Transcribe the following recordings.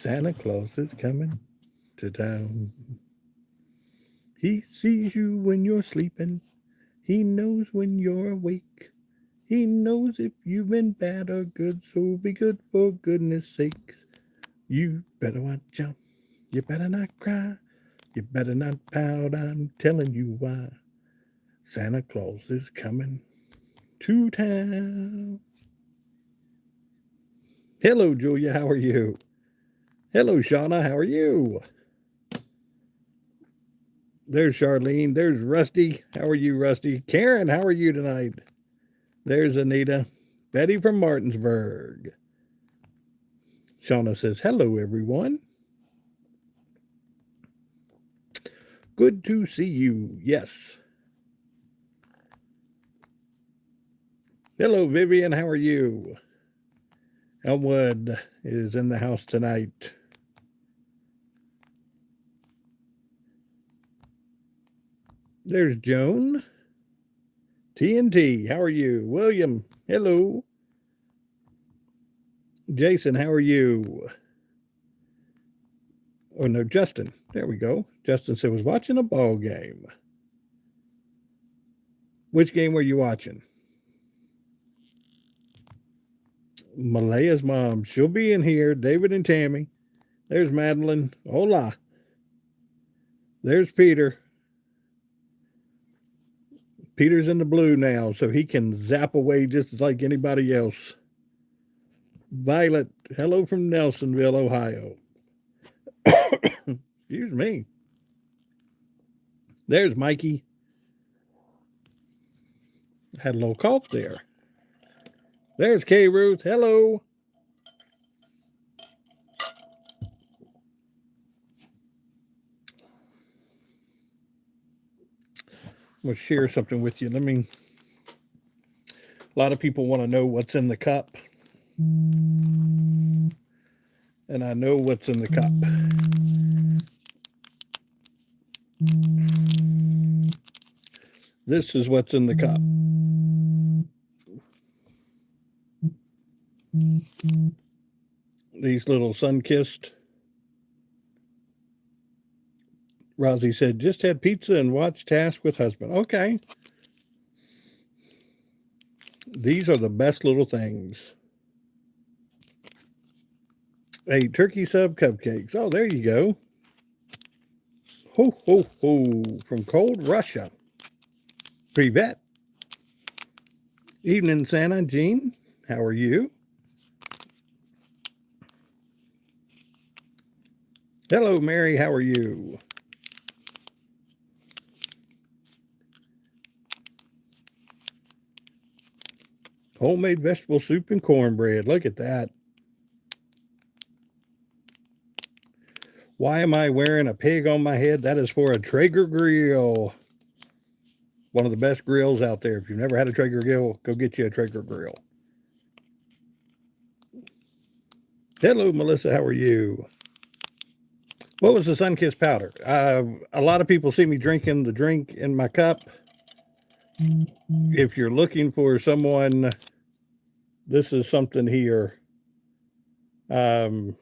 Santa Claus is coming to town. He sees you when you're sleeping. He knows when you're awake. He knows if you've been bad or good, so be good for goodness sakes. You better watch out. You better not cry. You better not pout. I'm telling you why. Santa Claus is coming to town. Hello, Julia. How are you? Hello, Shauna. How are you? There's Charlene. There's Rusty. How are you, Rusty? Karen, how are you tonight? There's Anita. Betty from Martinsburg. Shauna says, hello, everyone. Good to see you. Yes. Hello, Vivian. How are you? Elwood is in the house tonight. There's Joan. TNT, how are you? William, hello. Jason, how are you? Oh, no, Justin. There we go. Justin said, was watching a ball game. Which game were you watching? Malaya's mom. She'll be in here. David and Tammy. There's Madeline. Hola. There's Peter. Peter's in the blue now, so he can zap away just like anybody else. Violet, hello from Nelsonville, Ohio. Excuse me. There's Mikey. Had a little cough there. There's Kay Ruth. Hello. I'm going to share something with you. A lot of people want to know what's in the cup. And I know what's in the cup. This is what's in the cup. These little sun-kissed. Rosie said, just had pizza and watched Task with husband. Okay. These are the best little things. A turkey sub cupcakes. Oh, there you go. Ho, ho, ho. From cold Russia. Privet. Evening, Santa. Jean, how are you? Hello, Mary. How are you? Homemade vegetable soup and cornbread. Look at that. Why am I wearing a pig on my head? That is for a Traeger grill. One of the best grills out there. If you've never had a Traeger grill, go get you a Traeger grill. Hello, Melissa. How are you? What was the sun-kissed powder? A lot of people see me drinking the drink in my cup. If you're looking for someone, this is something here. Give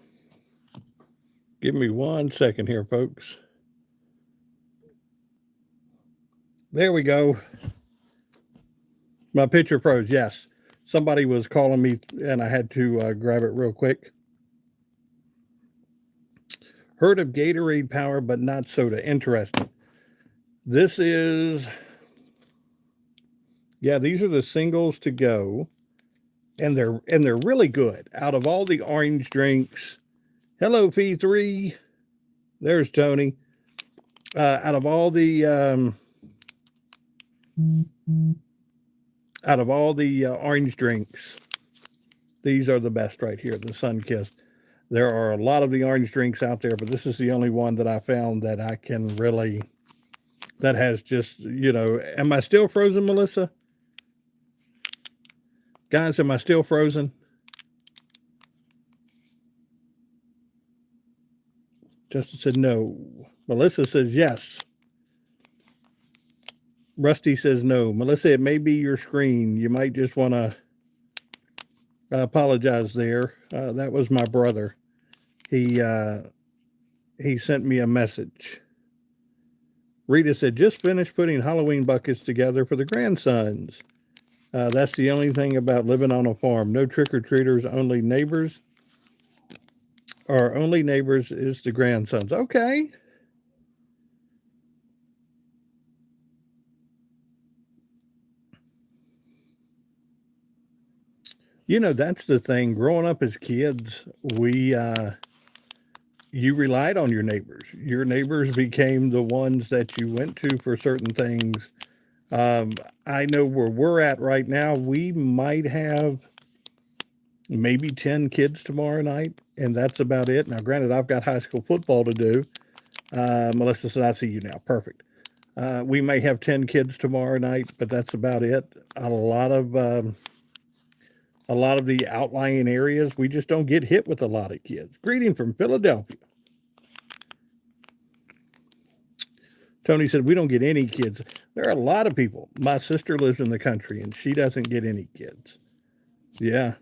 me 1 second here, folks. There we go. My picture froze. Yes. Somebody was calling me and I had to grab it real quick. Heard of Gatorade Power, but not soda. Interesting. This is, yeah, these are the singles to go. And they're really good. Out of all the orange drinks. Hello, P3. There's Tony. Out of all the orange drinks, these are the best right here, the Sunkissed. There are a lot of the orange drinks out there, but this is the only one that I found that I can really, that has just, am I still frozen, Melissa? Guys, am I still frozen? Justin said no. Melissa says yes. Rusty says no. Melissa, it may be your screen. You might just want to apologize there. That was my brother. He uh, he sent me a message. Rita said, just finished putting Halloween buckets together for the grandsons. That's the only thing about living on a farm. No trick or treaters, only neighbors. Our only neighbors is the grandsons. Okay. You know, that's the thing. Growing up as kids, you relied on your neighbors. Your neighbors became the ones that you went to for certain things. Um, I know where we're at right now, we might have maybe 10 kids tomorrow night, and that's about it. Now, granted, I've got high school football to do. Melissa said, I see you now. Perfect. We may have 10 kids tomorrow night, but that's about it. A lot of the outlying areas, we just don't get hit with a lot of kids. Greeting from Philadelphia. Tony said, we don't get any kids. There are a lot of people. My sister lives in the country and she doesn't get any kids. Yeah.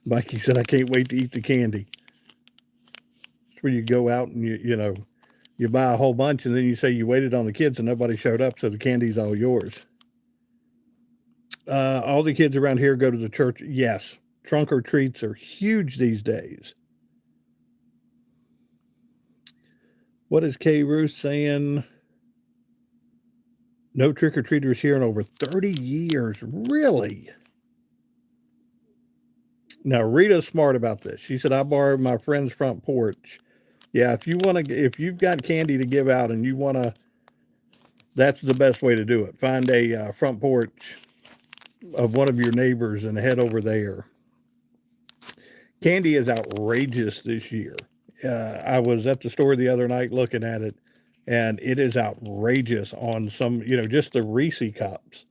Mikey said, I can't wait to eat the candy. It's where you go out and you buy a whole bunch and then you say you waited on the kids and nobody showed up, so the candy's all yours. All the kids around here go to the church. Yes. Trunk or treats are huge these days. What is K. Ruth saying? No trick or treaters here in over 30 years. Really? Now Rita's smart about this. She said, I borrowed my friend's front porch. Yeah, if you've got candy to give out and you wanna, that's the best way to do it. Find a front porch of one of your neighbors and head over there. Candy is outrageous this year. I was at the store the other night looking at it, and it is outrageous on some, just the Reese cups.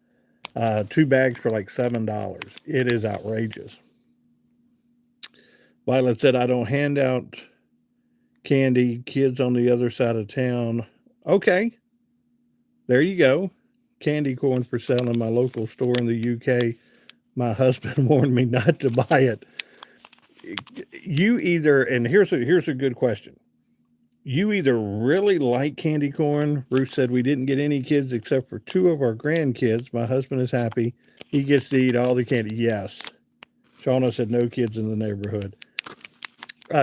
2 bags for like $7. It is outrageous. Violet said, I don't hand out candy, kids on the other side of town. Okay, there you go. Candy corn for sale in my local store in the UK. My husband warned me not to buy it. You either, and here's a good question. You either really like candy corn. Ruth said we didn't get any kids except for 2 of our grandkids. My husband is happy. He gets to eat all the candy. Yes. Shauna said no kids in the neighborhood.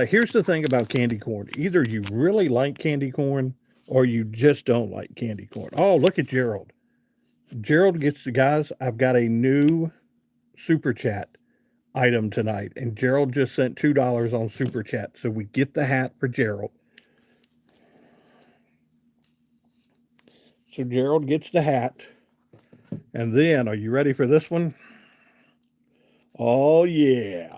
Here's the thing about candy corn. Either you really like candy corn or you just don't like candy corn. Oh, look at Gerald. Gerald gets the guys. I've got a new super chat item tonight, and Gerald just sent $2 on super chat. So we get the hat for Gerald. So Gerald gets the hat. And then, are you ready for this one? Oh, yeah.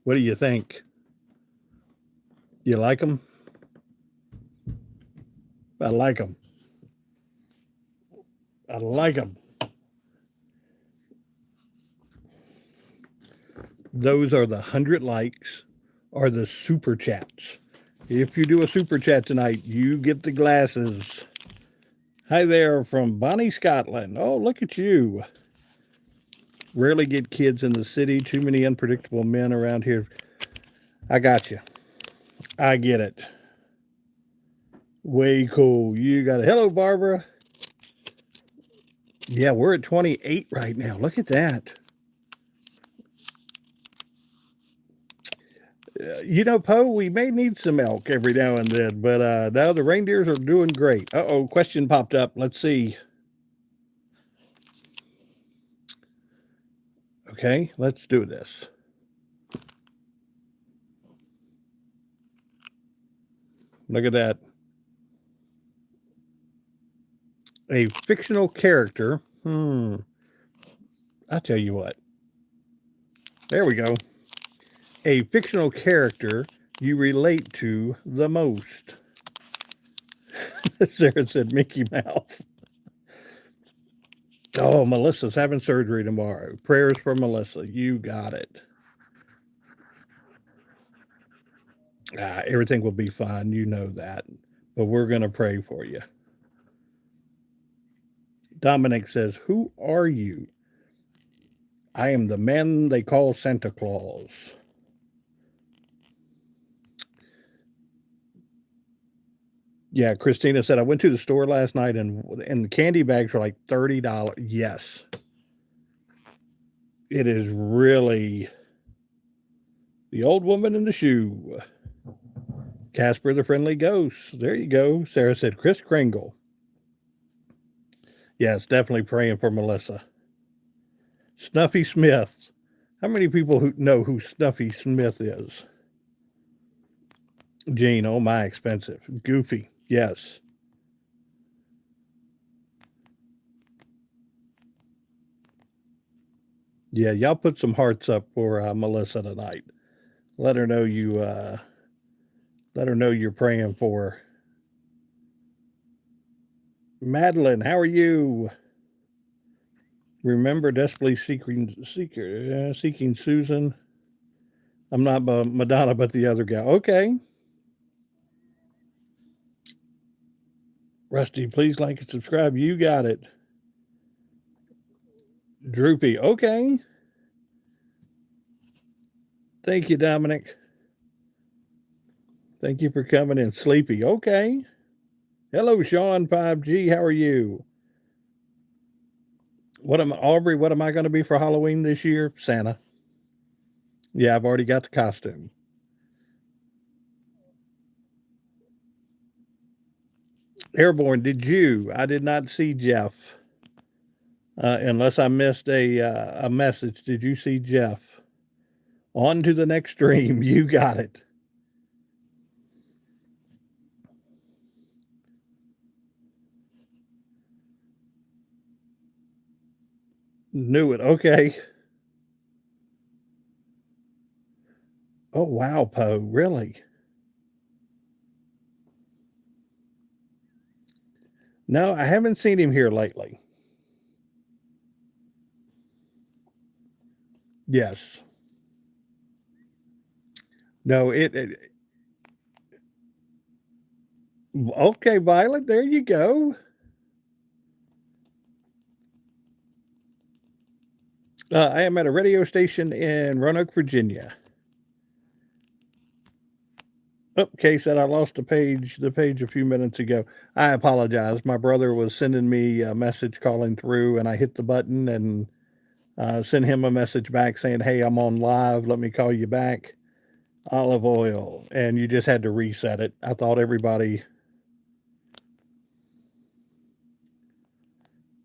What do you think? You like them? I like them. I like them. Those are the 100 likes or the super chats. If you do a super chat tonight, you get the glasses. Hi there from Bonnie, Scotland. Oh, look at you. Rarely get kids in the city. Too many unpredictable men around here. I got you. I get it. Way cool. You got it. Hello, Barbara. Yeah, we're at 28 right now. Look at that. Poe, we may need some elk every now and then, but now the reindeers are doing great. Uh-oh, question popped up. Let's see. Okay, let's do this. Look at that. A fictional character. I tell you what. There we go. A fictional character you relate to the most. Sarah said Mickey Mouse. Oh, Melissa's having surgery tomorrow. Prayers for Melissa. You got it. Everything will be fine. You know that. But we're going to pray for you. Dominic says, "Who are you?" "I am the man they call Santa Claus." Yeah, Christina said, "I went to the store last night and the candy bags were like $30." Yes. It is really the old woman in the shoe. Casper the Friendly Ghost. There you go. Sarah said, "Chris Kringle." Yes, definitely praying for Melissa. Snuffy Smith. How many people who know who Snuffy Smith is? Gene, oh my, expensive. Goofy, yes. Yeah, y'all put some hearts up for Melissa tonight. Let her know you. Let her know you're praying for her. Madeline, how are you? Remember desperately seeking Susan. I'm not Madonna, but the other gal. Okay. Rusty, please like and subscribe. You got it. Droopy. Okay. Thank you, Dominic. Thank you for coming in. Sleepy. Okay. Hello, Sean 5G. How are you? Aubrey? What am I going to be for Halloween this year? Santa. Yeah, I've already got the costume. Airborne, did you? I did not see Jeff. Unless I missed a message. Did you see Jeff? On to the next stream. You got it. Knew it. Okay. Oh, wow, Poe. Really? No, I haven't seen him here lately. Yes. No, okay, Violet. There you go. I am at a radio station in Roanoke, Virginia. Okay, said I lost the page a few minutes ago. I apologize. My brother was sending me a message calling through, and I hit the button and sent him a message back saying, "Hey, I'm on live. Let me call you back." Olive oil, and you just had to reset it. I thought everybody.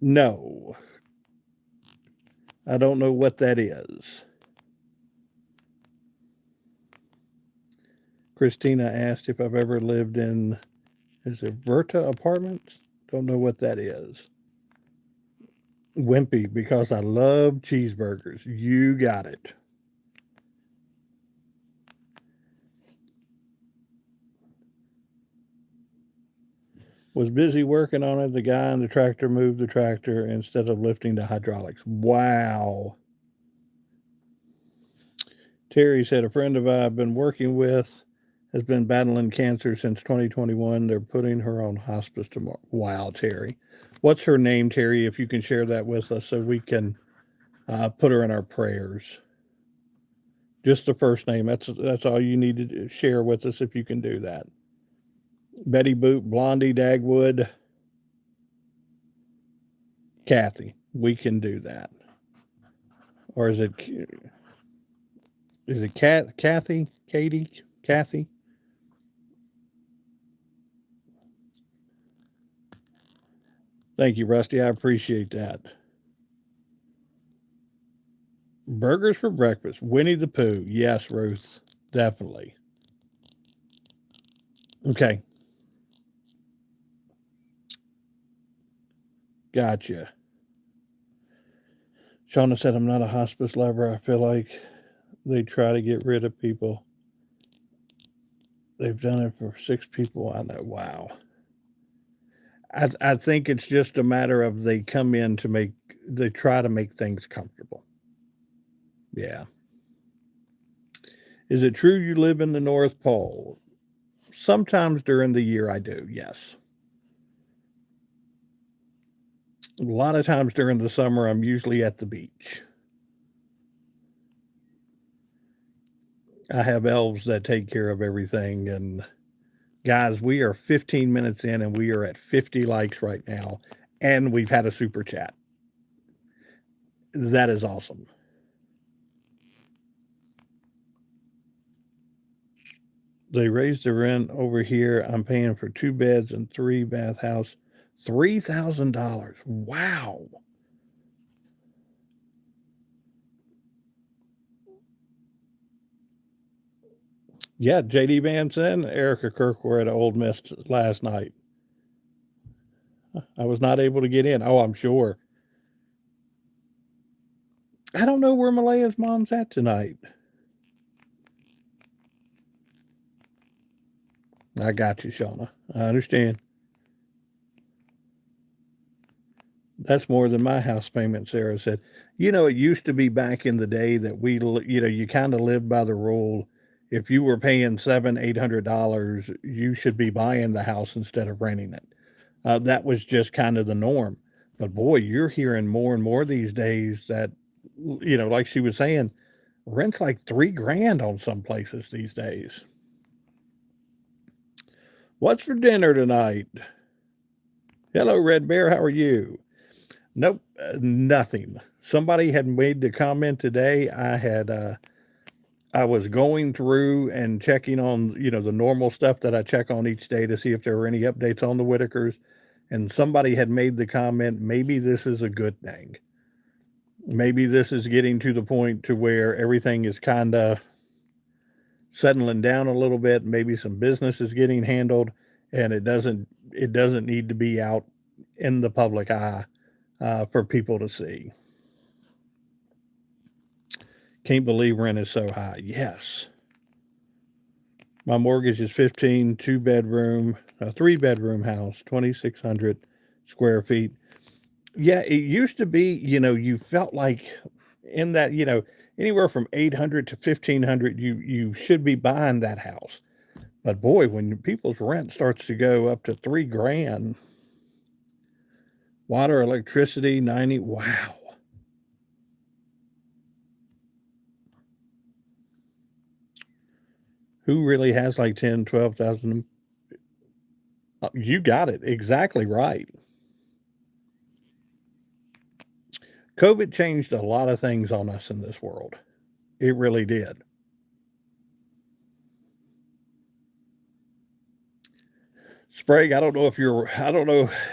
No, I don't know what that is. Christina asked if I've ever lived in, is it Verta Apartments? Don't know what that is. Wimpy, because I love cheeseburgers. You got it. Was busy working on it. The guy in the tractor moved the tractor instead of lifting the hydraulics. Wow. Terry said a friend of I've been working with has been battling cancer since 2021. They're putting her on hospice tomorrow. Wow, Terry. What's her name, Terry? If you can share that with us so we can put her in our prayers. Just the first name. That's all you need to share with us if you can do that. Betty Boot, Blondie Dagwood, Kathy. We can do that. Or is it Kathy? Katie? Kathy? Thank you, Rusty. I appreciate that. Burgers for breakfast. Winnie the Pooh. Yes, Ruth. Definitely. Okay. Gotcha. Shauna said, I'm not a hospice lover. I feel like they try to get rid of people. They've done it for 6 people. I know. Wow. I think it's just a matter of they come in to they try to make things comfortable. Yeah. Is it true you live in the North Pole? Sometimes during the year I do, yes. A lot of times during the summer I'm usually at the beach. I have elves that take care of everything. And guys, we are 15 minutes in and we are at 50 likes right now. And we've had a super chat. That is awesome. They raised the rent over here. I'm paying for 2 beds and 3 bath house. $3,000. Wow. Yeah, JD Vance and Erica Kirk were at Old Miss last night. I was not able to get in. Oh, I'm sure. I don't know where Malaya's mom's at tonight. I got you, Shauna. I understand. That's more than my house payment, Sarah said. It used to be back in the day that you kind of lived by the rule. If you were paying $700, $800, you should be buying the house instead of renting it. That was just kind of the norm. But boy, you're hearing more and more these days that, like she was saying, rent's like 3 grand on some places these days. What's for dinner tonight? Hello, Red Bear. How are you? Nope, nothing. Somebody had made the comment today. I was going through and checking on, the normal stuff that I check on each day to see if there were any updates on the Whitakers. And somebody had made the comment, maybe this is a good thing. Maybe this is getting to the point to where everything is kind of settling down a little bit. Maybe some business is getting handled, and it doesn't need to be out in the public eye for people to see. Can't believe rent is so high. Yes. My mortgage is 15, 2 bedroom, a 3 bedroom house, 2,600 square feet. Yeah, it used to be, you felt like in that, anywhere from 800 to 1,500, you should be buying that house. But boy, when people's rent starts to go up to 3 grand, water, electricity, 90, wow. Who really has like 10, 12,000? You got it exactly right. COVID changed a lot of things on us in this world. It really did. Sprague, I don't know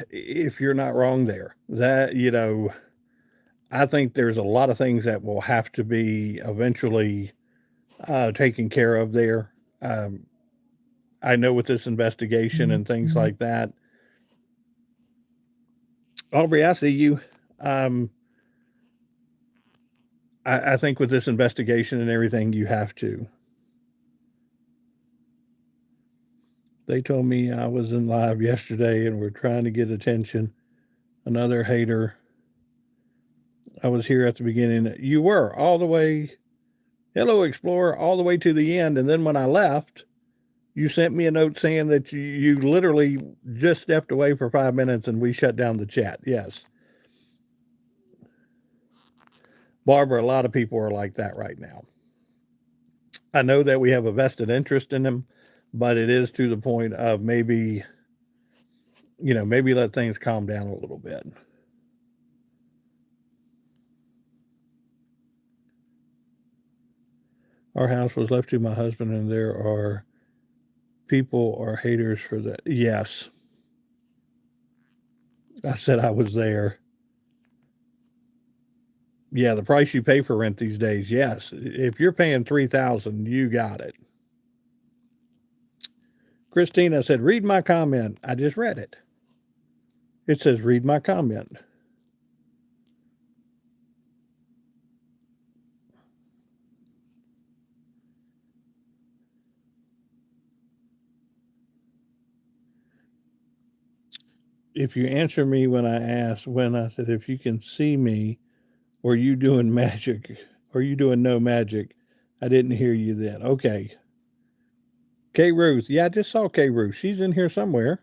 if you're not wrong there. That, I think there's a lot of things that will have to be eventually taken care of there. Um, I know with this investigation and things like that. Aubrey, I see you. Um, I think with this investigation and everything, you have to. They told me I was in live yesterday and we're trying to get attention. Another hater. I was here at the beginning. You were all the way, hello, Explorer, all the way to the end. And then when I left, you sent me a note saying that you literally just stepped away for 5 minutes and we shut down the chat. Yes. Barbara, a lot of people are like that right now. I know that we have a vested interest in them, but it is to the point of maybe, maybe let things calm down a little bit. Our house was left to my husband, and there are people are haters for that. Yes. I said I was there. Yeah, the price you pay for rent these days, yes. If you're paying 3,000, you got it. Christina said, read my comment. I just read it. It says, read my comment. if you answer me when I asked, when I said, if you can see me, or you doing magic, or you doing no magic, I didn't hear you then. Okay. K Ruth. Yeah, I just saw K Ruth. She's in here somewhere.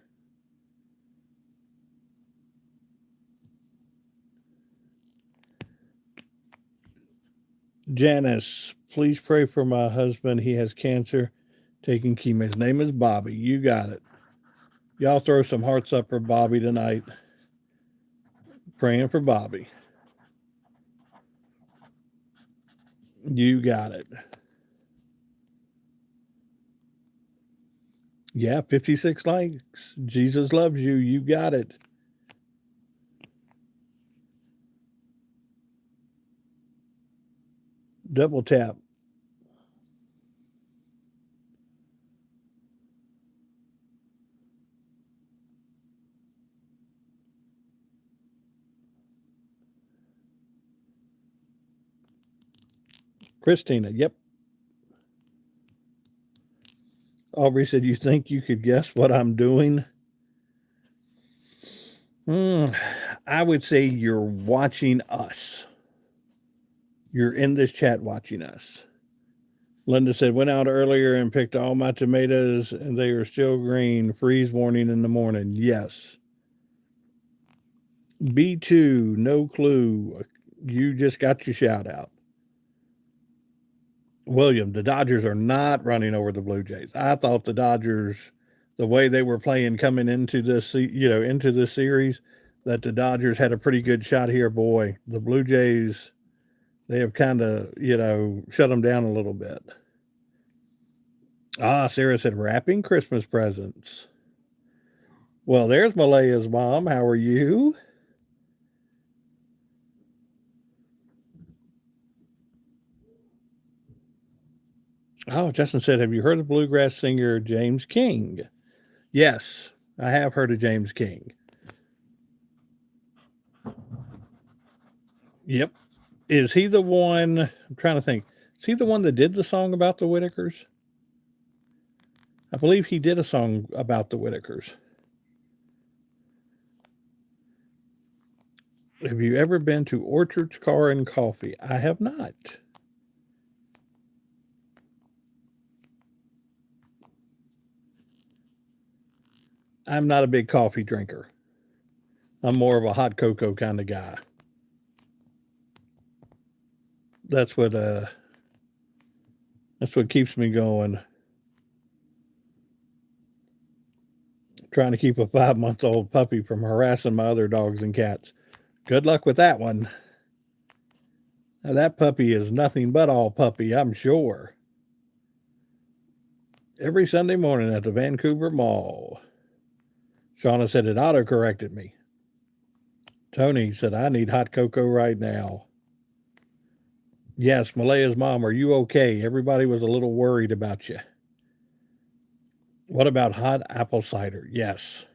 Janice, please pray for my husband. He has cancer, taking chemo. His name is Bobby. You got it. Y'all throw some hearts up for Bobby tonight. Praying for Bobby. You got it. Yeah, 56 likes. Jesus loves you. You got it. Double tap. Christina, yep. Aubrey said, you think you could guess what I'm doing? I would say you're watching us. You're in this chat watching us. Linda said, went out earlier and picked all my tomatoes and they are still green. Freeze warning in the morning. Yes. B2, no clue. You just got your shout out. William, the Dodgers are not running over the Blue Jays. I thought the Dodgers, the way they were playing coming into this, into this series, that the Dodgers had a pretty good shot here. Boy, the Blue Jays, they have kind of, shut them down a little bit. Ah, Sarah said wrapping Christmas presents. Well, there's Malaya's mom. How are you? Oh, Justin said, have you heard of bluegrass singer James King? Yes, I have heard of James King. Yep. Is he the one? I'm trying to think. Is he the one that did the song about the Whitakers? I believe he did a song about the Whitakers. Have you ever been to Orchard's Car and Coffee? I have not. I'm not a big coffee drinker. I'm more of a hot cocoa kind of guy. That's what keeps me going. Trying to keep a 5-month-old puppy from harassing my other dogs and cats. Good luck with that one. Now, that puppy is nothing but all puppy, I'm sure. Every Sunday morning at the Vancouver Mall. Shauna said it auto corrected me. Tony said, I need hot cocoa right now. Yes, Malaya's mom, are you okay? Everybody was a little worried about you. What about hot apple cider? Yes.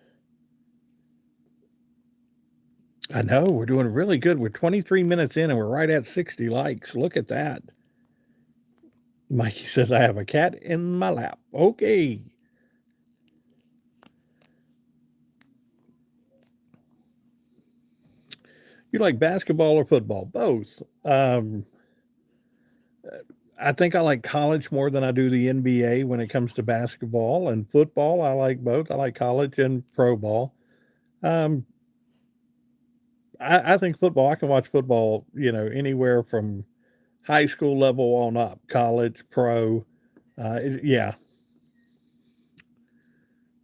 I know, we're doing really good. We're 23 minutes in and we're right at 60 likes. Look at that. Mikey says, I have a cat in my lap. Okay. You like basketball or football? Both. I think I like college more than I do the NBA when it comes to basketball and football. I like both. I like college and pro ball. Um, I think football, I can watch football, anywhere from high school level on up, college, pro. Yeah.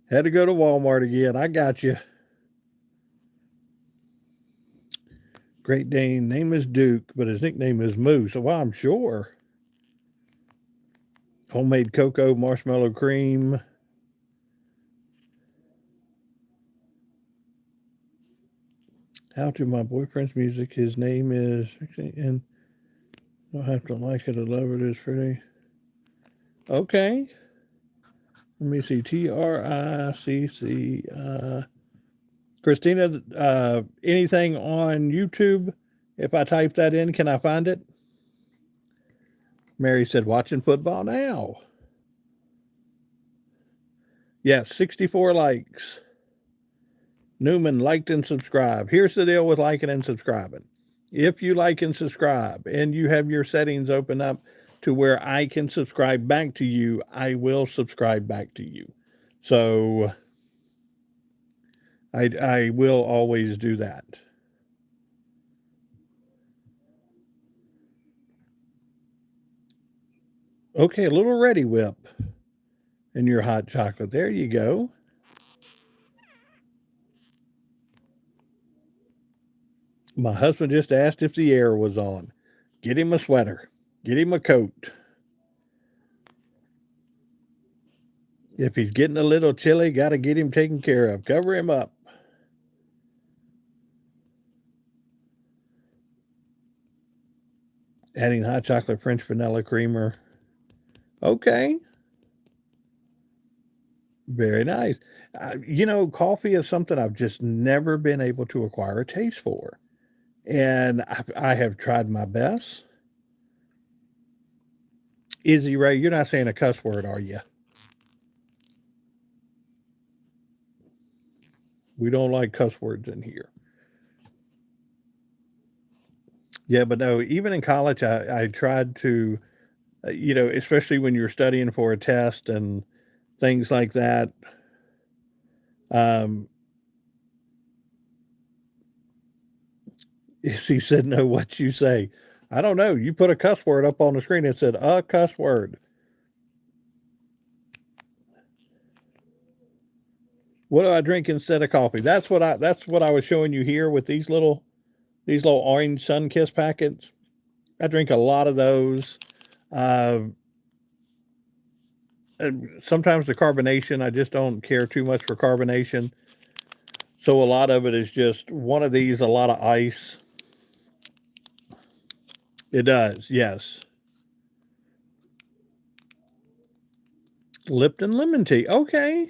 Had to go to Walmart again. I got you. Great Dane. Name is Duke, but his nickname is Moose. Well, I'm sure. Homemade cocoa, marshmallow cream. How to my boyfriend's music. His name is, and I don't have to like it or love it. It's pretty. Okay. Let me see. TRICC. Christina, anything on YouTube? If I type that in, can I find it? Mary said, watching football now. Yes, 64 likes. Newman liked and subscribed. Here's the deal with liking and subscribing. If you like and subscribe and you have your settings open up to where I can subscribe back to you, I will subscribe back to you. So I will always do that. Okay, a little Ready Whip in your hot chocolate. There you go. My husband just asked if the air was on. Get him a sweater. Get him a coat. If he's getting a little chilly, got to get him taken care of. Cover him up. Adding hot chocolate French vanilla creamer. Okay. Very nice. Coffee is something I've just never been able to acquire a taste for. And I have tried my best. Izzy Ray, you're not saying a cuss word, are you? We don't like cuss words in here. Yeah, but no, even in college, I tried to, especially when you're studying for a test and things like that. Um, he said, "No, what you say?" I don't know. You put a cuss word up on the screen. It said a cuss word. What do I drink instead of coffee? That's what I was showing you here with these little orange sun kiss packets. I drink a lot of those. Uh, and sometimes the carbonation, I just don't care too much for carbonation. So a lot of it is just one of these, a lot of ice. It does, yes. Lipton lemon tea. Okay.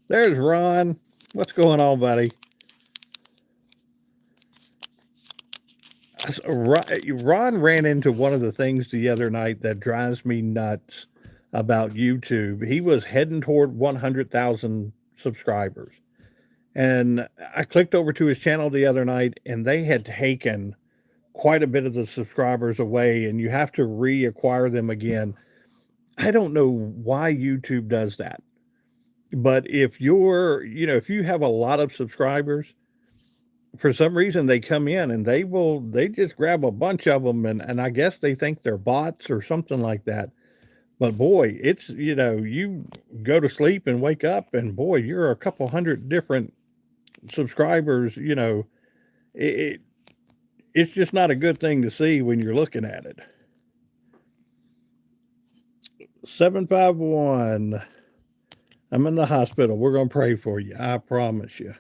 There's Ron. What's going on, buddy? Ron ran into one of the things the other night that drives me nuts about YouTube. He was heading toward 100,000 subscribers. And I clicked over to his channel the other night, and they had taken quite a bit of the subscribers away, and you have to reacquire them again. I don't know why YouTube does that. But if you have a lot of subscribers, for some reason they come in and they just grab a bunch of them, and I guess they think they're bots or something like that. But boy, you go to sleep and wake up and boy, you're a couple hundred different subscribers, it it's just not a good thing to see when you're looking at it. 751. I'm in the hospital. We're going to pray for you. I promise you.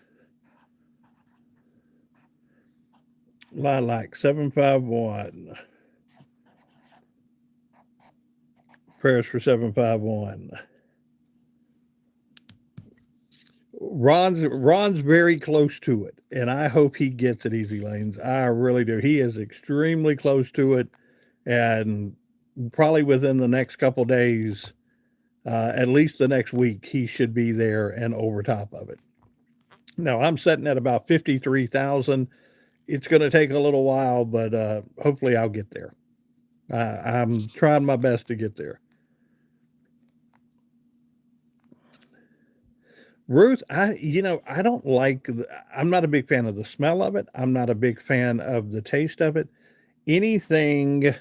Lilac 751. Prayers for 751. Ron's very close to it, and I hope he gets it, Easy Lanes. I really do. He is extremely close to it, and probably within the next couple days, at least the next week, he should be there and over top of it. Now I'm sitting at about 53,000. It's going to take a little while, but hopefully I'll get there. I'm trying my best to get there. Ruth, I don't like. I'm not a big fan of the smell of it. I'm not a big fan of the taste of it. Anything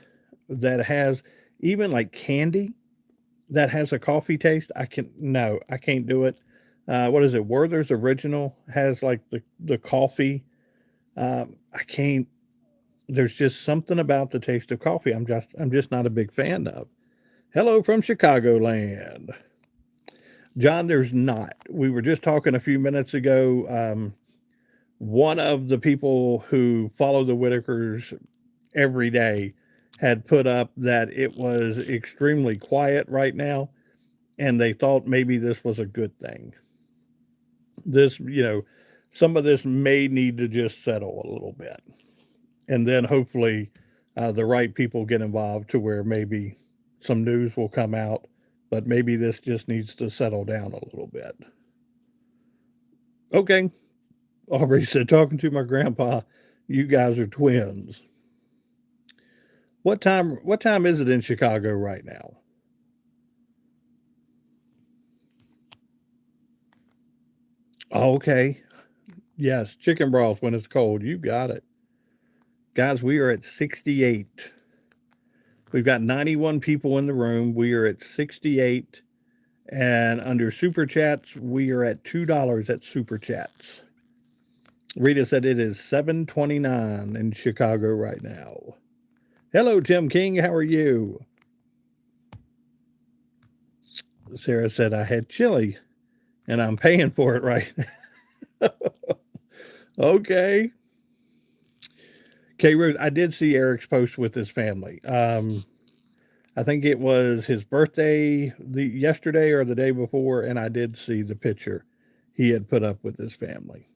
that has, even like candy that has a coffee taste, I can't do it. What is it? Werther's Original has like the coffee. I can't. There's just something about the taste of coffee. I'm just not a big fan of. Hello from Chicagoland. John, there's not. We were just talking a few minutes ago. One of the people who follow the Whitakers every day had put up that it was extremely quiet right now, and they thought maybe this was a good thing. This, some of this may need to just settle a little bit. And then hopefully the right people get involved to where maybe some news will come out, but maybe this just needs to settle down a little bit. Okay. Aubrey said, talking to my grandpa, you guys are twins. What time is it in Chicago right now? Okay. Yes, chicken broth when it's cold. You got it. Guys, we are at 68. We've got 91 people in the room. We are at 68. And under Super Chats, we are at $2 at Super Chats. Rita said it is 7:29 in Chicago right now. Hello, Tim King. How are you? Sarah said I had chili and I'm paying for it right now. Okay. K Rose, I did see Eric's post with his family. I think it was his birthday the yesterday or the day before, and I did see the picture he had put up with his family.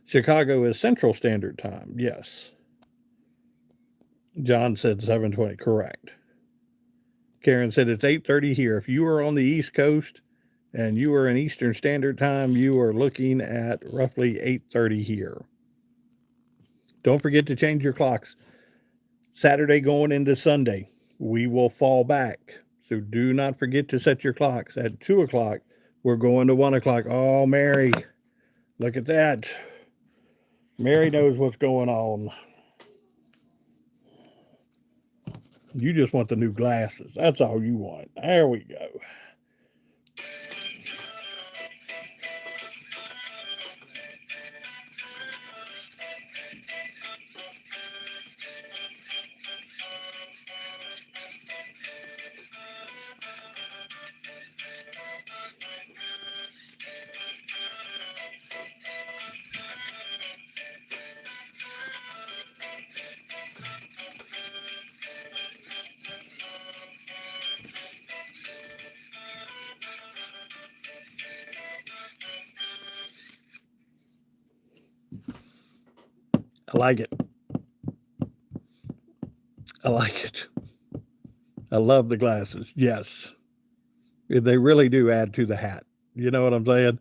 Chicago is Central Standard Time. Yes. John said 7:20. Correct. Karen said it's 8:30 here. If you are on the East Coast and you are in Eastern Standard Time, you are looking at roughly 8:30 here. Don't forget to change your clocks. Saturday going into Sunday, we will fall back. So do not forget to set your clocks at 2 o'clock. We're going to 1 o'clock. Oh, Mary, look at that. Mary knows what's going on. You just want the new glasses. That's all you want. There we go. I like it. I like it. I love the glasses. Yes. They really do add to the hat. You know what I'm saying?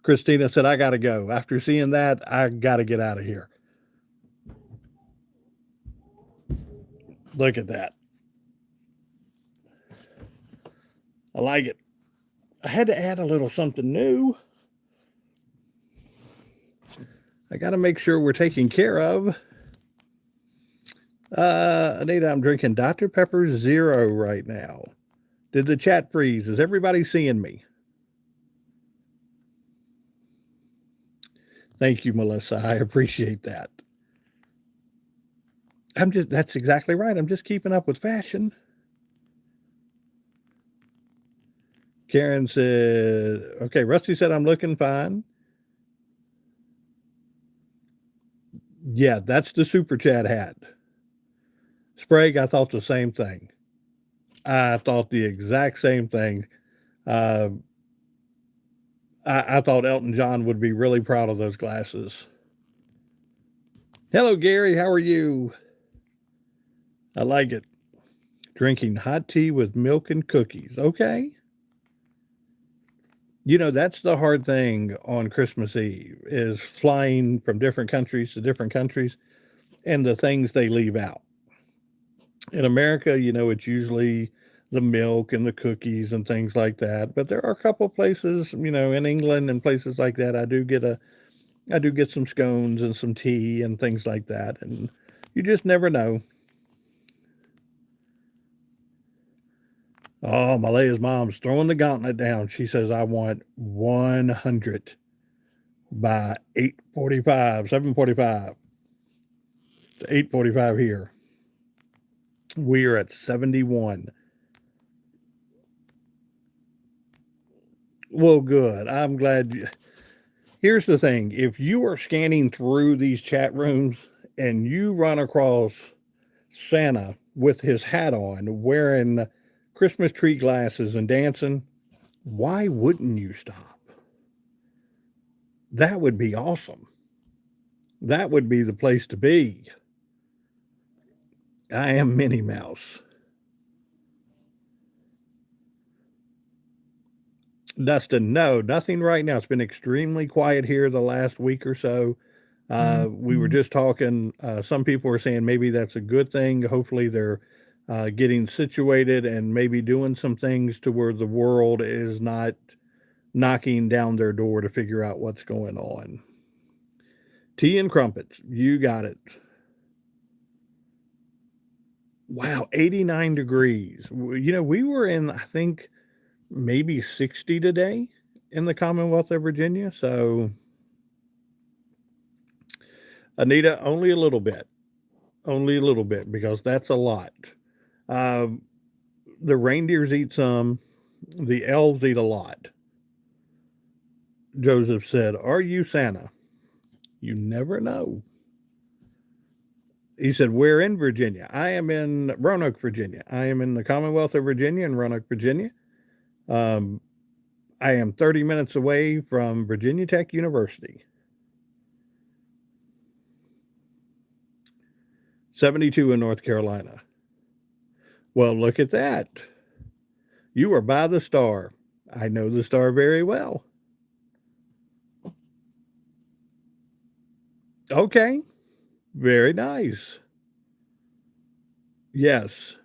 Christina said, I got to go. After seeing that, I got to get out of here. Look at that. I like it. I had to add a little something new. I got to make sure we're taken care of. Anita, I'm drinking Dr. Pepper Zero right now. Did the chat freeze? Is everybody seeing me? Thank you, Melissa. I appreciate that. That's exactly right. I'm just keeping up with fashion. Karen said, okay, Rusty said I'm looking fine. Yeah, that's the super chat hat. Sprague, I thought the same thing. I thought the exact same thing. Uh, I thought Elton John would be really proud of those glasses. Hello, Gary. How are you? I like it. Drinking hot tea with milk and cookies. Okay. You know, that's the hard thing on Christmas Eve is flying from different countries to different countries and the things they leave out. In America, you know, it's usually the milk and the cookies and things like that. But there are a couple places, you know, in England and places like that, I do get some scones and some tea and things like that. And you just never know. Oh, Malaya's mom's throwing the gauntlet down. She says, I want 100 by 8:45, 7:45 to 8:45 here. We are at 71. Well, good. I'm glad. Here's the thing. If you are scanning through these chat rooms and you run across Santa with his hat on, wearing Christmas tree glasses and dancing, why wouldn't you stop? That would be awesome. That would be the place to be. I am Minnie Mouse. Dustin, no, nothing right now. It's been extremely quiet here the last week or so. We were just talking. Some people were saying maybe that's a good thing. Hopefully, they're getting situated and maybe doing some things to where the world is not knocking down their door to figure out what's going on. Tea and crumpets. You got it. Wow, 89 degrees. You know, we were in, I think, maybe 60 today in the Commonwealth of Virginia. So, Anita, only a little bit, because that's a lot. Uh, the reindeers eat some, the elves eat a lot. Joseph said, "Are you Santa?" You never know. He said, "We're in Virginia. I am in Roanoke, Virginia. I am in the Commonwealth of Virginia in Roanoke, Virginia. Um, I am 30 minutes away from Virginia Tech University." 72 in North Carolina. Well, look at that. You are by the star. I know the star very well. Okay, very nice. Yes,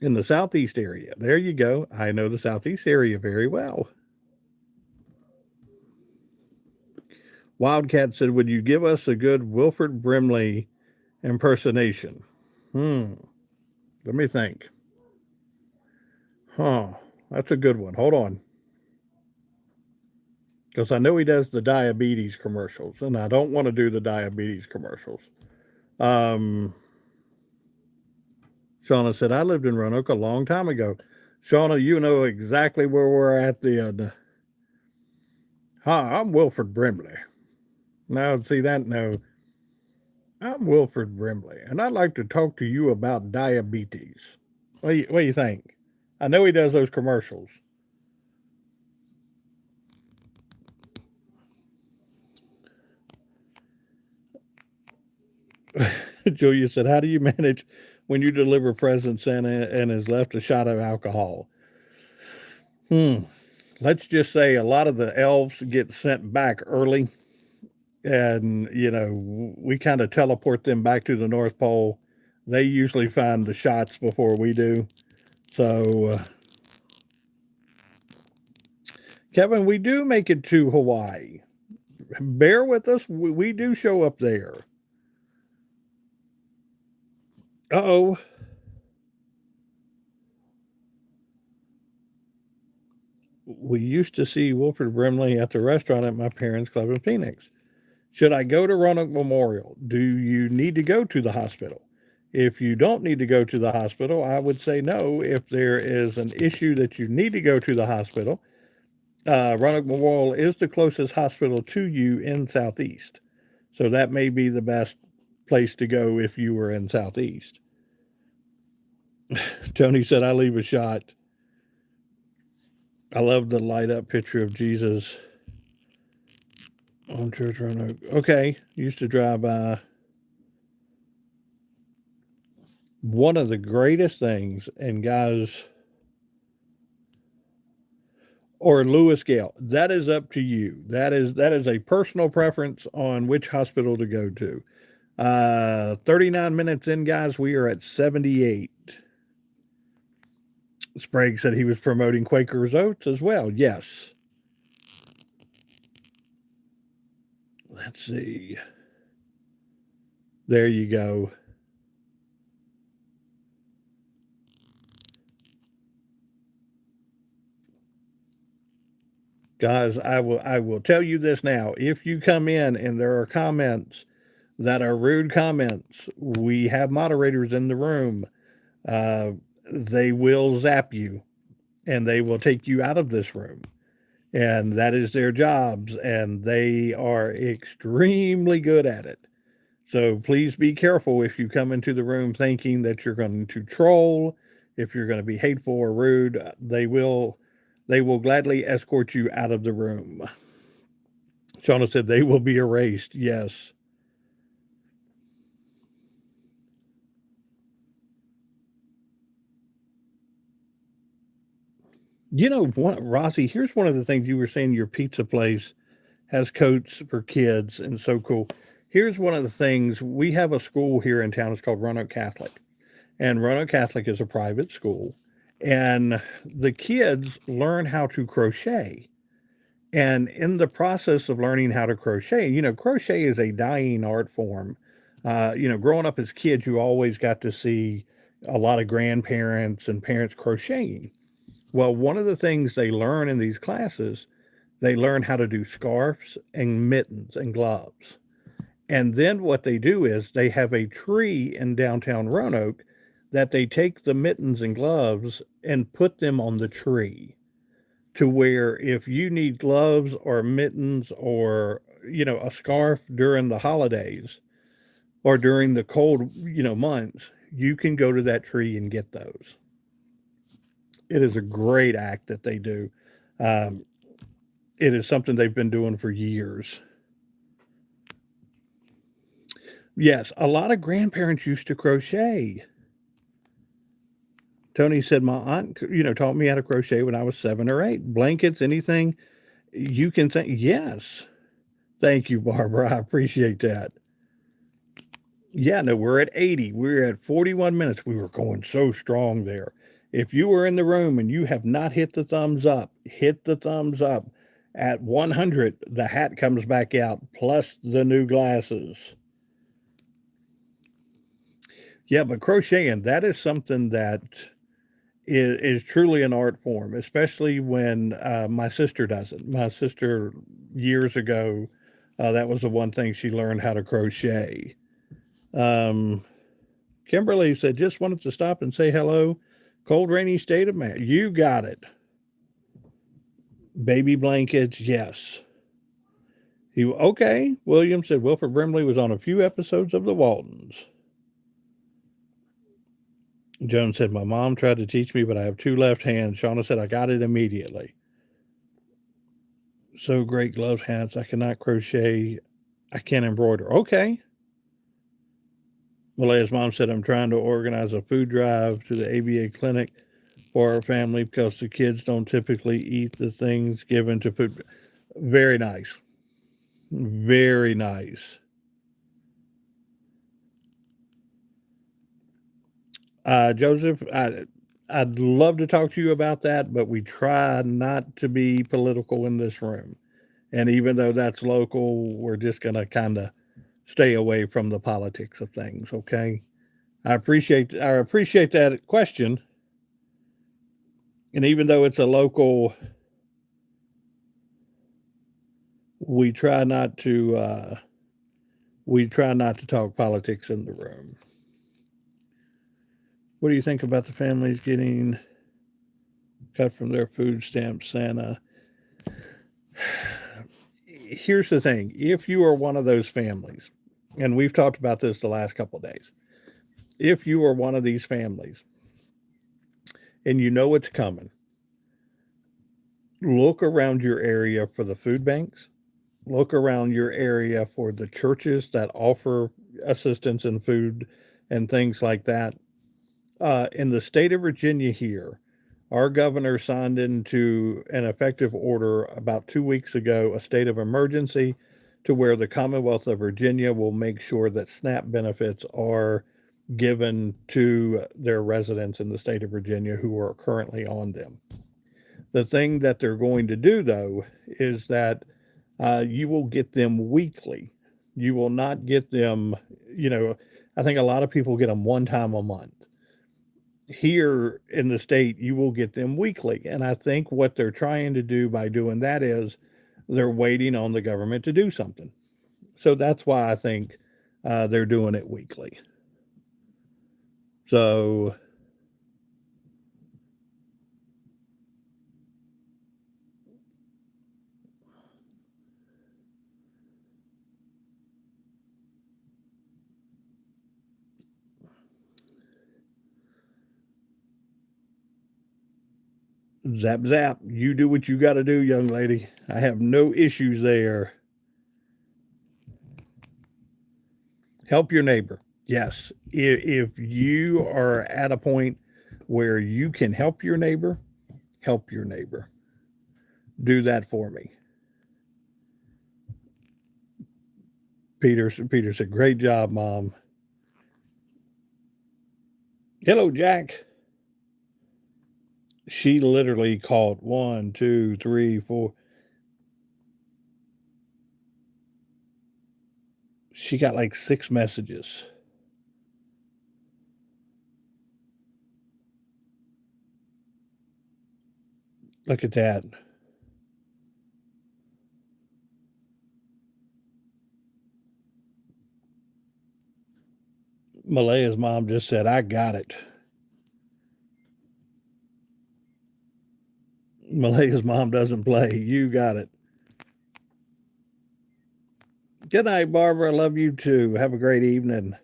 in the southeast area. There you go. I know the southeast area very well. Wildcat said, "Would you give us a good Wilford Brimley impersonation?" Hmm. Let me think. Huh. That's a good one. Hold on. Because I know he does the diabetes commercials, and I don't want to do the diabetes commercials. Um, Shauna said, "I lived in Roanoke a long time ago." Shauna, you know exactly where we're at then. Hi, I'm Wilford Brimley. Now, see that? No, I'm Wilford Brimley, and I'd like to talk to you about diabetes. What do you think? I know he does those commercials. Julia said, "How do you manage when you deliver presents and is left a shot of alcohol?" Hmm. Let's just say a lot of the elves get sent back early, and we kind of teleport them back to the North Pole. They usually find the shots before we do. So, Kevin, we do make it to Hawaii. Bear with us. We do show up there. Uh oh. We used to see Wilford Brimley at the restaurant at my parents' club in Phoenix. Should I go to Roanoke Memorial? Do you need to go to the hospital? If you don't need to go to the hospital, I would say no. If there is an issue that you need to go to the hospital, Roanoke Memorial is the closest hospital to you in Southeast. So that may be the best place to go if you were in Southeast. Tony said, "I leave a shot." I love the light up picture of Jesus on Church Roanoke. Okay, used to drive by. One of the greatest things, and guys, or Lewis Gale, that is up to you. That is a personal preference on which hospital to go to. 39 minutes in, guys, we are at 78. Sprague said he was promoting Quaker's Oats as well. Yes. Let's see. There you go. Guys, I will tell you this now. If you come in and there are comments that are rude comments, we have moderators in the room. Uh, they will zap you and they will take you out of this room. And that is their jobs, and they are extremely good at it. So please be careful if you come into the room thinking that you're going to troll, if you're going to be hateful or rude. They will gladly escort you out of the room. Shauna said they will be erased. Yes. Rossi, here's one of the things you were saying your pizza place has coats for kids and so cool. Here's one of the things we have a school here in town. It's called Roanoke Catholic. And Roanoke Catholic is a private school. And the kids learn how to crochet. And in the process of learning how to crochet, crochet is a dying art form. Growing up as kids, you always got to see a lot of grandparents and parents crocheting. Well, one of the things they learn in these classes, they learn how to do scarves and mittens and gloves. And then what they do is they have a tree in downtown Roanoke that they take the mittens and gloves and put them on the tree to where if you need gloves or mittens or a scarf during the holidays or during the cold months, you can go to that tree and get those. It is a great act that they do. um, it is something they've been doing for years. Yes, a lot of grandparents used to crochet. Tony said my aunt taught me how to crochet when I was 7 or 8. Blankets, anything you can think. Yes. Thank you, Barbara. I appreciate that. Yeah, no, we're at 80. We're at 41 minutes. We were going so strong there. If you were in the room and you have not hit the thumbs up, hit the thumbs up. At 100, the hat comes back out, plus the new glasses. Yeah, but crocheting, that is something that is truly an art form, especially when my sister does it. My sister, years ago, that was the one thing she learned how to crochet. Um, Kimberly said, just wanted to stop and say hello. Cold, rainy state of Maine. You got it. Baby blankets, yes. Okay. William said, Wilford Brimley was on a few episodes of The Waltons. Joan said, my mom tried to teach me, but I have 2 left hands. Shauna said, I got it immediately. So great gloves, hats. I cannot crochet. I can't embroider. Okay. Malaya's mom said, I'm trying to organize a food drive to the ABA clinic for our family because the kids don't typically eat the things given to food. Very nice. Very nice. Joseph, I'd love to talk to you about that, but we try not to be political in this room. And even though that's local, we're just going to kind of stay away from the politics of things, okay? I appreciate that question. And even though it's a local, we try not to talk politics in the room. What do you think about the families getting cut from their food stamps, Santa? Here's the thing: if you are one of those families, and we've talked about this the last couple of days, if you are one of these families and you know it's coming, look around your area for the food banks. Look around your area for the churches that offer assistance in food and things like that. In the state of Virginia here, our governor signed into an effective order about 2 weeks ago, a state of emergency, to where the Commonwealth of Virginia will make sure that SNAP benefits are given to their residents in the state of Virginia who are currently on them. The thing that they're going to do, though, is that you will get them weekly. You will not get them, you know, I think a lot of people get them one time a month. Here in the state, you will get them weekly. And I think what they're trying to do by doing that is they're waiting on the government to do something. So that's why I think they're doing it weekly. So, zap, zap, you do what you got to do, young lady. I have no issues there. Help your neighbor. Yes. If you are at a point where you can help your neighbor, help your neighbor. Do that for me. Peter said, great job, Mom. Hello, Jack. She literally called 1, 2, 3, 4. She got like 6 messages. Look at that. Malaya's mom just said, I got it. Malaya's mom doesn't play. You got it. Good night, Barbara. Love you too. Have a great evening.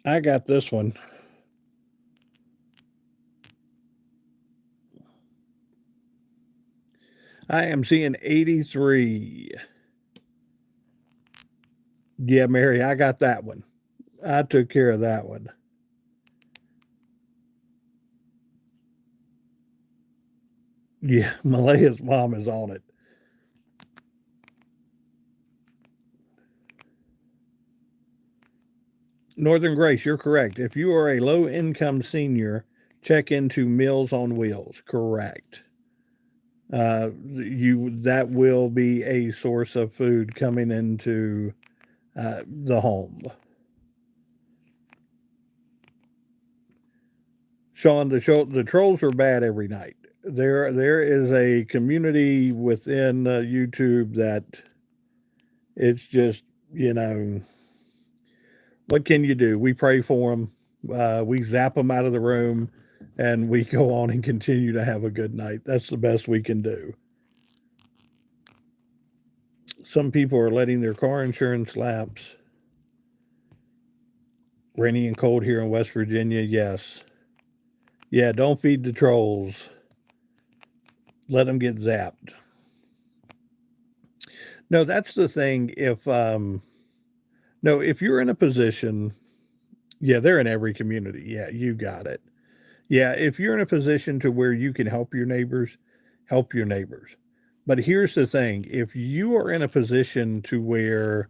I got this one. I am seeing 83. Yeah, Mary, I got that one. I took care of that one. Yeah, Malaya's mom is on it. Northern Grace, you're correct. If you are a low income senior, check into Meals on Wheels. Correct. You that will be a source of food coming into the home. Sean, the trolls are bad every night. There is a community within YouTube that it's just, you know, what can you do? We pray for them, we zap them out of the room, and we go on and continue to have a good night. That's the best we can do. Some people are letting their car insurance lapse. Rainy and cold here in West Virginia, yes. Yeah, don't feed the trolls. Let them get zapped. No, that's the thing. If no, if you're in a position, yeah, they're in every community. Yeah, you got it. Yeah, if you're in a position to where you can help your neighbors, help your neighbors. But here's the thing, if you are in a position to where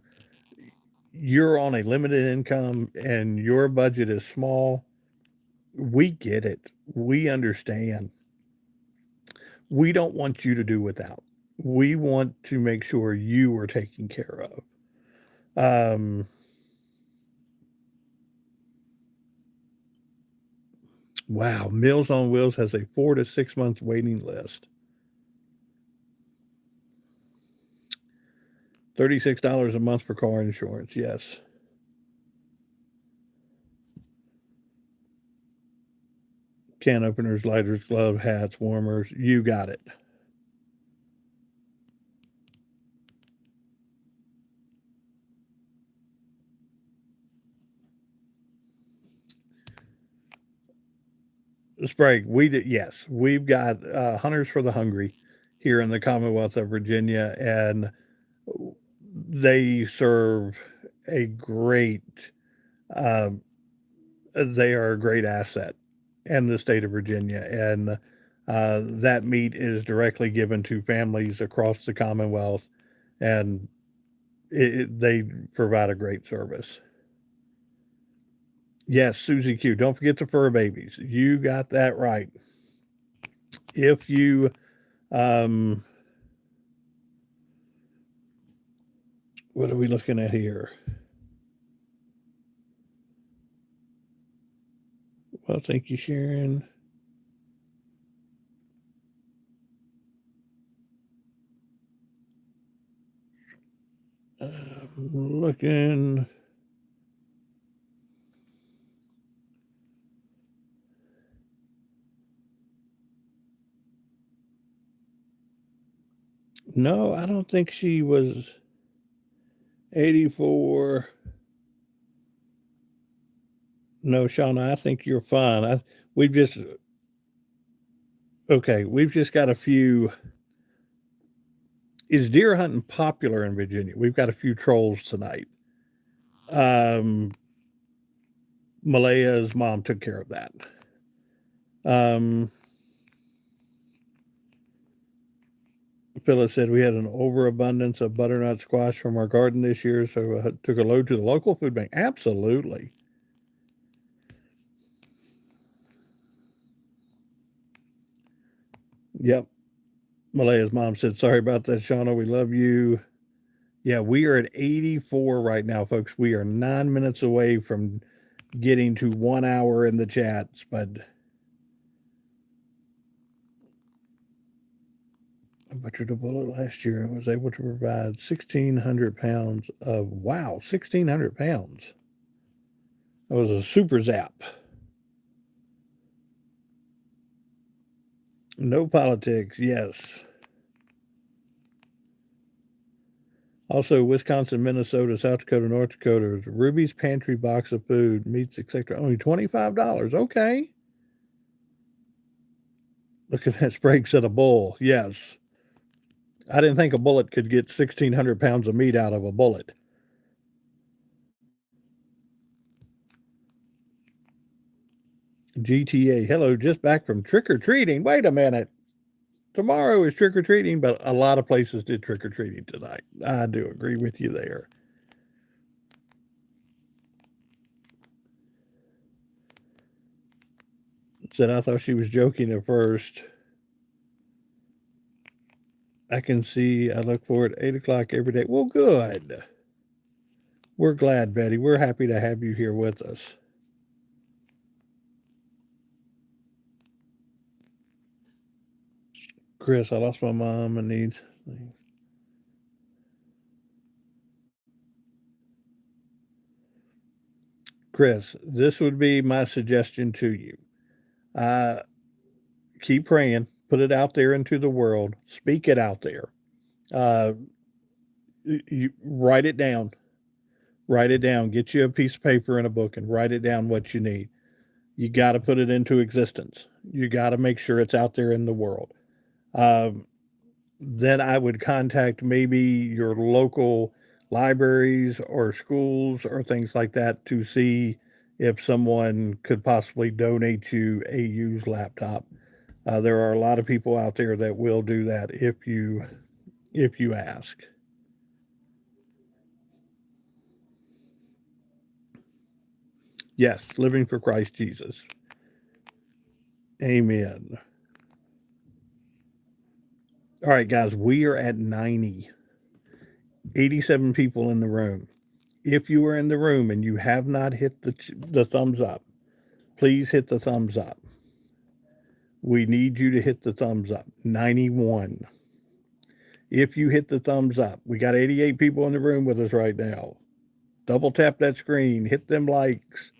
you're on a limited income and your budget is small, we get it. We understand. We don't want you to do without. We want to make sure you are taken care of. Wow, Meals on Wheels has a 4 to 6 month waiting list. $36 a month for car insurance. Yes. Can openers, lighters, glove, hats, warmers. You got it. Sprague, we did. Yes, we've got Hunters for the Hungry here in the Commonwealth of Virginia, and they serve a great. Um, they are a great asset in the state of Virginia, and that meat is directly given to families across the Commonwealth, and they provide a great service. Yes, Susie Q. Don't forget the fur babies. You got that right. If you, um, what are we looking at here? Well, thank you, Sharon. Looking. No, I don't think she was 84. No, Shauna, I think you're fine. We've just okay. We've just got a few Is deer hunting popular in Virginia? We've got a few trolls tonight. Um, Malaya's mom took care of that. Um, Phyllis said we had an overabundance of butternut squash from our garden this year, so I took a load to the local food bank. Absolutely. Yep. Malaya's mom said, sorry about that, Shauna. We love you. Yeah, we are at 84 right now, folks. We are 9 minutes away from getting to 1 hour in the chats, but I butchered a bullet last year and was able to provide 1,600 pounds of, wow, 1,600 pounds. That was a super zap. No politics, yes. Also, Wisconsin, Minnesota, South Dakota, North Dakota, Ruby's Pantry box of food, meats, etc. Only $25. Okay. Look at that Sprague said a bull. Yes. I didn't think a bullet could get 1,600 pounds of meat out of a bullet. GTA, hello, just back from trick or treating. Wait a minute. Tomorrow is trick or treating, but a lot of places did trick or treating tonight. I do agree with you there. Said I thought she was joking at first. I can see, I look forward to 8 o'clock every day. Well, good. We're glad, Betty. We're happy to have you here with us. Chris, I lost my mom and need things. Chris, this would be my suggestion to you. Uh, keep praying, put it out there into the world, speak it out there. Uh, you write it down. Write it down. Get you a piece of paper and a book and write it down what you need. You got to put it into existence. You got to make sure it's out there in the world. Um, then I would contact maybe your local libraries or schools or things like that to see if someone could possibly donate you a used laptop. There are a lot of people out there that will do that if you ask. Yes, living for Christ Jesus. Amen. All right, guys, we are at 90, 87 people in the room. If you are in the room and you have not hit the thumbs up, please hit the thumbs up. We need you to hit the thumbs up. 91. If you hit the thumbs up, we got 88 people in the room with us right now. Double tap that screen, hit them likes.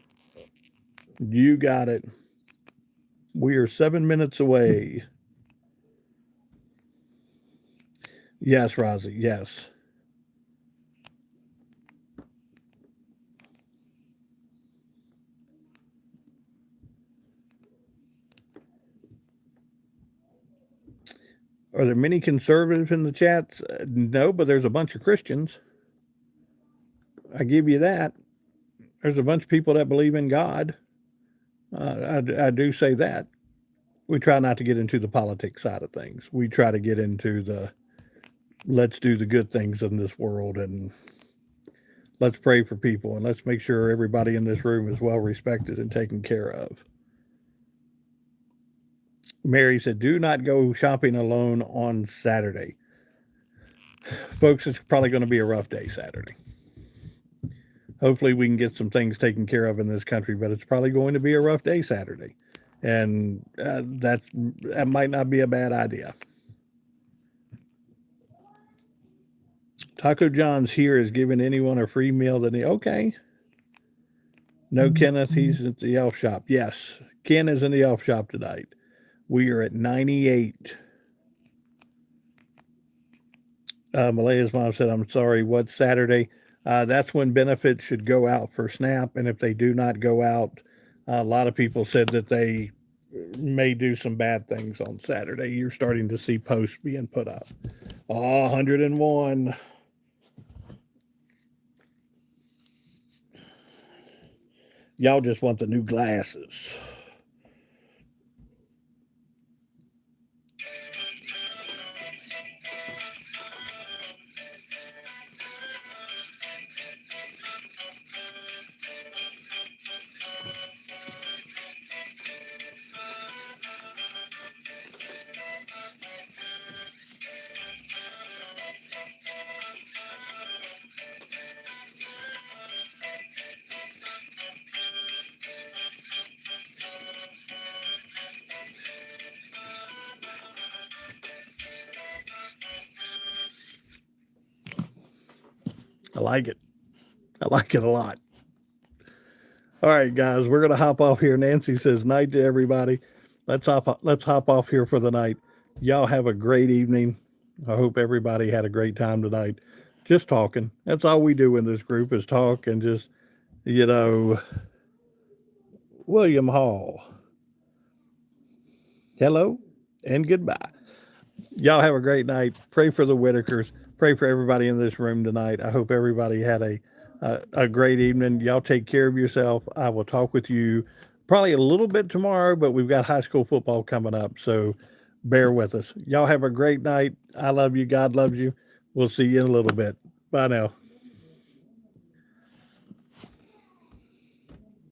You got it. We are 7 minutes away. Yes, Rosie, yes. Are there many conservatives in the chats? No, but there's a bunch of Christians. I give you that. There's a bunch of people that believe in God. I do say that. We try not to get into the politics side of things. We try to get into the let's do the good things in this world and let's pray for people and let's make sure everybody in this room is well respected and taken care of. Mary said, do not go shopping alone on Saturday. Folks, it's probably going to be a rough day Saturday. Hopefully, we can get some things taken care of in this country, but it's probably going to be a rough day Saturday. And that might not be a bad idea. Taco John's here is giving anyone a free meal that okay. No, Kenneth, he's at the elf shop. Yes, Ken is in the elf shop tonight. We are at 98. Malaya's mom said, I'm sorry, what's Saturday? That's when benefits should go out for SNAP. And if they do not go out, a lot of people said that they may do some bad things on Saturday. You're starting to see posts being put up. Oh, 101. Y'all just want the new glasses. I like it. I like it a lot. All right, guys, we're gonna hop off here. Nancy says night to everybody. Let's hop off here for the night. Y'all have a great evening. I hope everybody had a great time tonight. Just talking. That's all we do in this group is talk and just, you know, William Hall. Hello and goodbye. Y'all have a great night. Pray for the Whitakers. Pray for everybody in this room tonight. I hope everybody had a great evening. Y'all take care of yourself. I will talk with you probably a little bit tomorrow, but we've got high school football coming up, so bear with us. Y'all have a great night. I love you. God loves you. We'll see you in a little bit. Bye now.